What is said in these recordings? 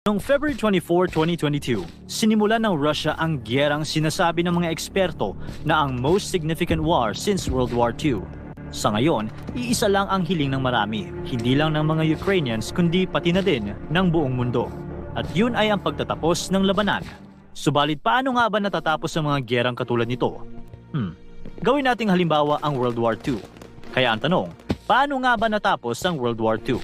Noong February 24, 2022, sinimulan ng Russia ang gyerang sinasabi ng mga eksperto na ang most significant war since World War II. Sa ngayon, iisa lang ang hiling ng marami, hindi lang ng mga Ukrainians kundi pati na din ng buong mundo. At yun ay ang pagtatapos ng labanan. Subalit paano nga ba natatapos ang mga gyerang katulad nito? Gawin nating halimbawa ang World War II. Kaya ang tanong, paano nga ba natapos ang World War II?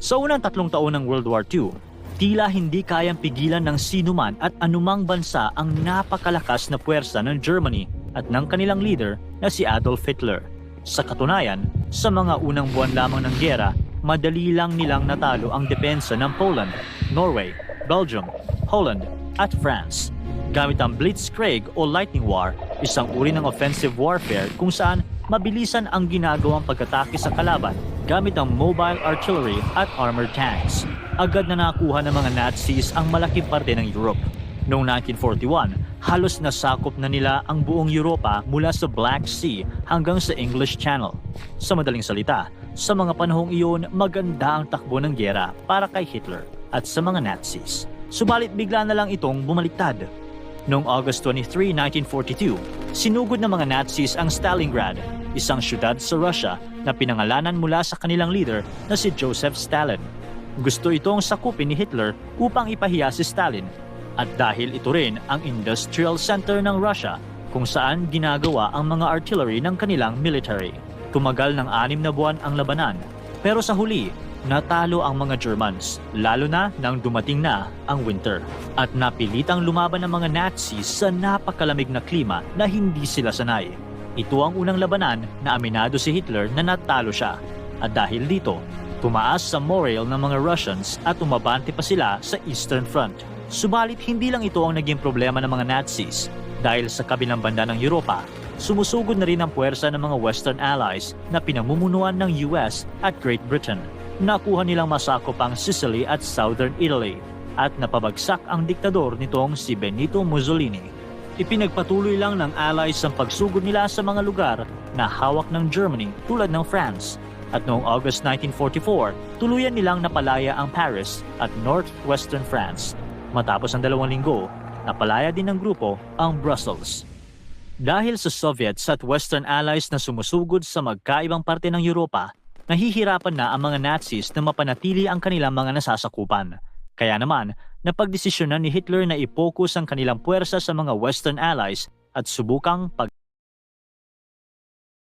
Sa unang 3 taon ng World War II, tila hindi kayang pigilan ng sinuman at anumang bansa ang napakalakas na puwersa ng Germany at ng kanilang leader na si Adolf Hitler. Sa katunayan, sa mga unang buwan lamang ng gyera, madali lang nilang natalo ang depensa ng Poland, Norway, Belgium, Holland at France. Gamit ang Blitzkrieg o Lightning War, isang uri ng offensive warfare kung saan mabilisan ang ginagawang pag-atake sa kalaban gamit ang mobile artillery at armored tanks. Agad na nakuha ng mga Nazis ang malaking parte ng Europe. Noong 1941, halos nasakop na nila ang buong Europa mula sa Black Sea hanggang sa English Channel. Sa madaling salita, sa mga panahong iyon, maganda ang takbo ng gyera para kay Hitler at sa mga Nazis. Subalit bigla na lang itong bumaliktad. Noong August 23, 1942, sinugod ng mga Nazis ang Stalingrad, isang syudad sa Russia na pinangalanan mula sa kanilang leader na si Joseph Stalin. Gusto itong sakupin ni Hitler upang ipahiya si Stalin. At dahil ito rin ang industrial center ng Russia kung saan ginagawa ang mga artillery ng kanilang military. Tumagal ng 6 na buwan ang labanan, pero sa huli, natalo ang mga Germans, lalo na nang dumating na ang winter. At napilitang lumaban ng mga Nazis sa napakalamig na klima na hindi sila sanay. Ito ang unang labanan na aminado si Hitler na natalo siya. At dahil dito, tumaas sa morale ng mga Russians at umabante pa sila sa Eastern Front. Subalit hindi lang ito ang naging problema ng mga Nazis. Dahil sa kabilang banda ng Europa, sumusugod na rin ang puwersa ng mga Western Allies na pinamumunuan ng US at Great Britain. Nakuha nilang masakop ang Sicily at Southern Italy at napabagsak ang diktador nitong si Benito Mussolini. Ipinagpatuloy lang ng Allies ang pagsugod nila sa mga lugar na hawak ng Germany tulad ng France. At noong August 1944, tuluyan nilang napalaya ang Paris at northwestern France. Matapos ang 2 linggo, napalaya din ng grupo ang Brussels. Dahil sa Soviets at Western Allies na sumusugod sa magkaibang parte ng Europa, nahihirapan na ang mga Nazis na mapanatili ang kanilang mga nasasakupan. Kaya naman, napagdesisyonan ni Hitler na i-focus ang kanilang puwersa sa mga Western Allies at subukang